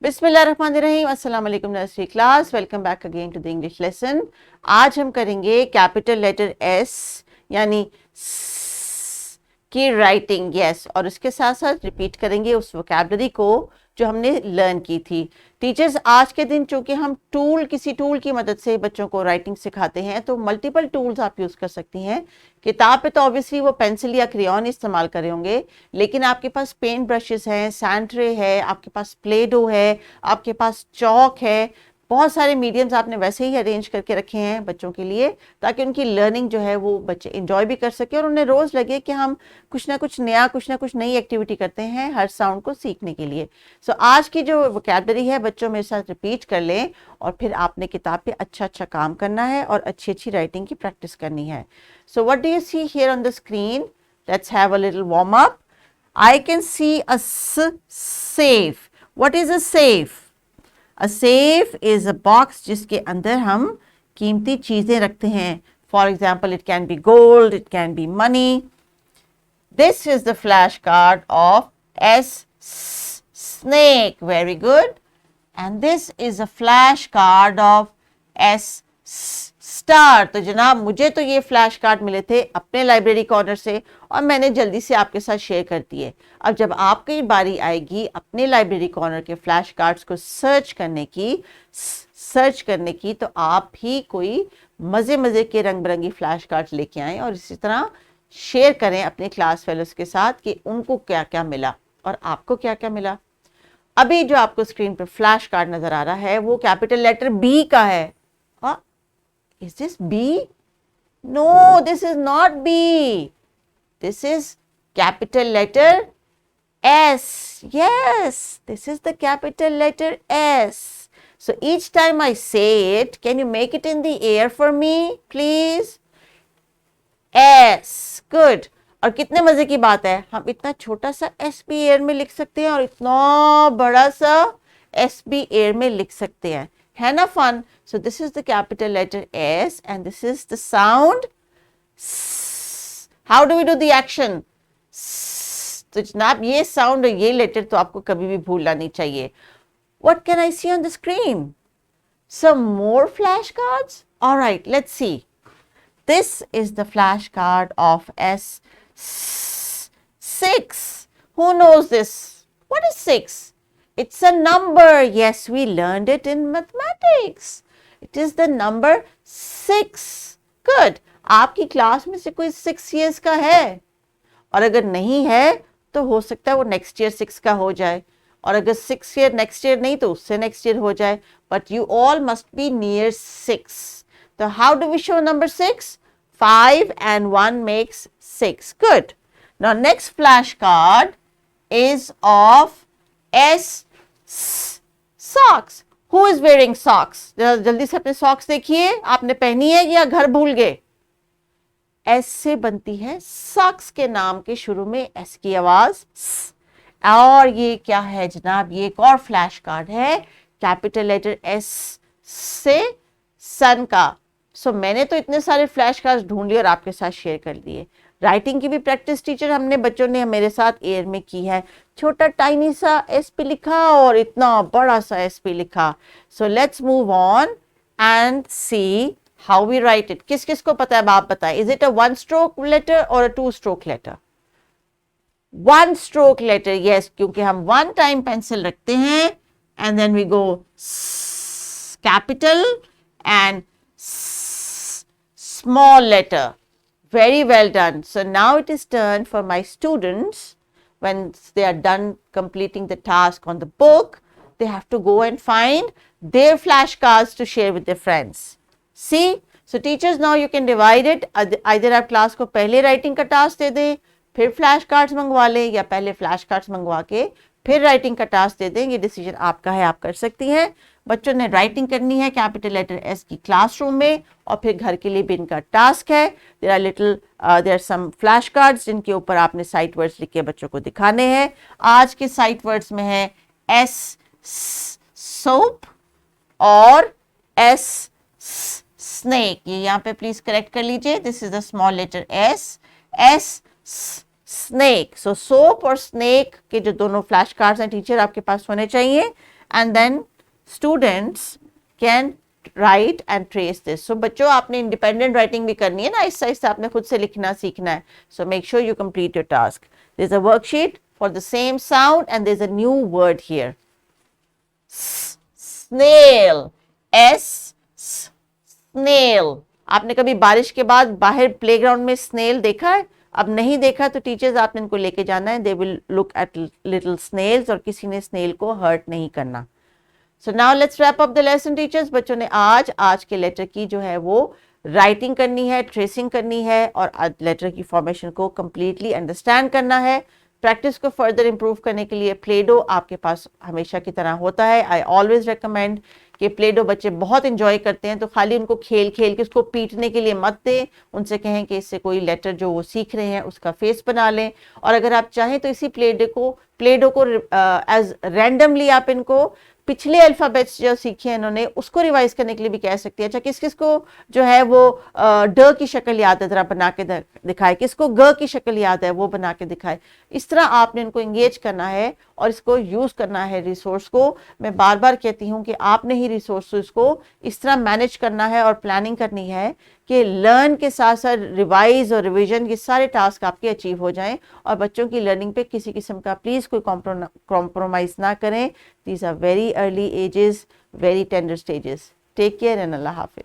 बिस्मिल्लाहिर्रहमानिर्रहीम, अस्सलाम वालेकुम nursery class. Welcome back again to the English lesson. आज हम करेंगे कैपिटल लेटर एस यानी की राइटिंग, यस, और उसके साथ साथ रिपीट करेंगे उस वोकैबलरी को जो हमने लर्न की थी। टीचर्स, आज के दिन चूंकि हम किसी टूल की मदद से बच्चों को राइटिंग सिखाते हैं तो मल्टीपल टूल्स आप यूज़ कर सकती हैं। किताब पे तो ऑब्वियसली वो पेंसिल या क्रेयॉन इस्तेमाल करे होंगे, लेकिन आपके पास पेंट ब्रशेस हैं, सैंड ट्रे है, आपके पास प्ले डो है, आपके पास चौक है, बहुत सारे मीडियम्स आपने वैसे ही अरेंज करके रखे हैं बच्चों के लिए, ताकि उनकी लर्निंग जो है वो बच्चे इंजॉय भी कर सके और उन्हें रोज़ लगे कि हम कुछ ना कुछ नया, कुछ ना कुछ नई एक्टिविटी करते हैं हर साउंड को सीखने के लिए। सो आज की जो वोकैबलरी है बच्चों मेरे साथ रिपीट कर लें और फिर आपने किताब पे अच्छा अच्छा काम करना है और अच्छी अच्छी राइटिंग की प्रैक्टिस करनी है। So what do you see here on the screen? Let's have a little warm up. I can see a safe. What is a safe? A safe is a box जिसके अंदर हम कीमती चीजें रखते हैं. For example, it can be gold, it can be money. This is the flashcard of snake. Very good. And this is a flashcard of star. तो जनाब, मुझे तो ये फ्लैश कार्ड मिले थे अपने लाइब्रेरी कॉर्नर से और मैंने जल्दी से आपके साथ शेयर कर दिए। अब जब आपकी बारी आएगी अपने लाइब्रेरी कॉर्नर के फ्लैश कार्ड्स को सर्च करने की तो आप भी कोई मज़े के रंग बिरंगी फ्लैश कार्ड्स लेके आएँ और इसी तरह शेयर करें अपने क्लास फेलोज के साथ कि उनको क्या क्या मिला और आपको क्या क्या मिला। अभी जो आपको स्क्रीन पर फ्लैश कार्ड नज़र आ रहा है वो कैपिटल लेटर बी का है। Is this B? No, this is not B. This is capital letter S. Yes, this is the capital letter S. So each time I say it, can you make it in the air for me, please? S. Good. और कितने मजे की बात है, हम इतना छोटा सा S भी एयर में लिख सकते हैं और इतना बड़ा सा S भी एयर में लिख सकते हैं, है ना fun? So this is the capital letter S and this is the sound S. How do we do the action? S. तो जनाब ये sound और ये letter तो आपको कभी भी भूलना नहीं चाहिए। What can I see on the screen? Some more flashcards? All right, let's see. This is the flashcard of S6. Who knows this? What is 6? It's a number. Yes, we learned it in mathematics. It is the number 6. Good. आपकी class में से कोई 6 years का है और अगर नहीं है तो हो सकता है वो नेक्स्ट ईयर 6 का हो जाए, और अगर 6 year नेक्स्ट ईयर नहीं तो उससे नेक्स्ट ईयर हो जाए, but you all must be near 6. तो how do we show number 6? 5 and 1 makes 6. Good. Now next flashcard is of S socks. Who is wearing socks? जल्दी से अपने socks देखिए, आपने पहनी है या घर भूल गए? S से बनती है socks के नाम के शुरू में S की आवाज। और ये क्या है जनाब? ये एक और फ्लैश कार्ड है कैपिटल लेटर S से सन का। सो मैंने तो इतने सारे फ्लैश कार्ड्स ढूंढ लिए और आपके साथ शेयर कर दिए। राइटिंग की भी प्रैक्टिस टीचर बच्चों ने मेरे साथ एयर में की है। छोटा टाइनी सा एस पे लिखा और इतना बड़ा सा एस पे लिखा। So let's move on and see how we write it. किस किस को पता है आप बताएं? Is it a 1 stroke letter और a 2 stroke letter? 1 stroke letter, yes, क्योंकि हम 1 टाइम पेंसिल रखते हैं and then we go capital एंड small letter. Very well done. So now it is turn for my students. When they are done completing the task on the book, they have to go and find their flashcards to share with their friends. See? So teachers, now you can divide it. Either आप class को पहले writing का task दे दें, फिर flash cards मंगवा लें, या पहले फ्लैश कार्ड्स मंगवा के फिर राइटिंग का टास्क दे दें। ये डिसीजन आपका है, आप कर सकती हैं। बच्चों ने राइटिंग करनी है कैपिटल लेटर एस की क्लासरूम में और फिर घर के लिए भी इनका टास्क है। There are some flash cards जिनके ऊपर आपने साइट वर्ड्स लिख के बच्चों को दिखाने हैं। आज के साइट वर्ड्स में है एस सोप और एस स्नेक। ये यहाँ पे प्लीज करेक्ट कर लीजिए। This is the small letter S snake. So soap और स्नेक के जो दोनों फ्लैश कार्ड्स हैं टीचर आपके पास होने चाहिए। and then students can write and trace this. So बच्चों आपने independent writing भी करनी है ना, आहिस्ता आहिस्ता आपने खुद से लिखना सीखना है. So make sure you complete your task. There's a worksheet for the same sound and there's a new word here. Snail. Snail. आपने कभी बारिश के बाद बाहर प्लेग्राउंड में स्नेल देखा है? अब नहीं देखा तो टीचर्स आपने इनको लेके जाना है. They will look at little snails और किसी ने स्नेल को हर्ट नहीं करना. So now let's wrap up the lesson teachers. बच्चों ने आज के लेटर की जो है वो राइटिंग करनी है, ट्रेसिंग करनी है और लेटर की फॉर्मेशन को कंप्लीटली अंडरस्टैंड करना है. प्रैक्टिस को फर्दर इंप्रूव करने के लिए प्ले डो आपके पास हमेशा की तरह होता है. आई ऑलवेज रेकमेंड कि प्ले डो बच्चे बहुत इंजॉय करते हैं, तो खाली उनको खेल खेल के उसको पीटने के लिए मत दें. उनसे कहें कि इससे कोई लेटर जो वो सीख रहे हैं उसका फेस बना लें. और अगर आप चाहें तो इसी प्ले डो को एज रैंडमली आप इनको पिछले अल्फाबेट्स जो सीखे हैं इन्होंने उसको रिवाइज करने के लिए भी कह सकती है. अच्छा किस किस को जो है वो ड की शक्ल याद है, जरा बना के दिखाए. किसको ग की शक्ल याद है वो बना के दिखाए. इस तरह आपने इनको एंगेज करना है और इसको यूज करना है रिसोर्स को. मैं बार बार कहती हूँ कि आपने ही रिसोर्स को इस तरह मैनेज करना है और प्लानिंग करनी है कि लर्न के साथ साथ रिवाइज और रिवीजन के सारे टास्क आपके अचीव हो जाएं और बच्चों की लर्निंग पे किसी किस्म का प्लीज कोई कॉम्प्रोमाइज ना करें. These are very early ages, very tender stages. Take care and अल्लाह हाफिज.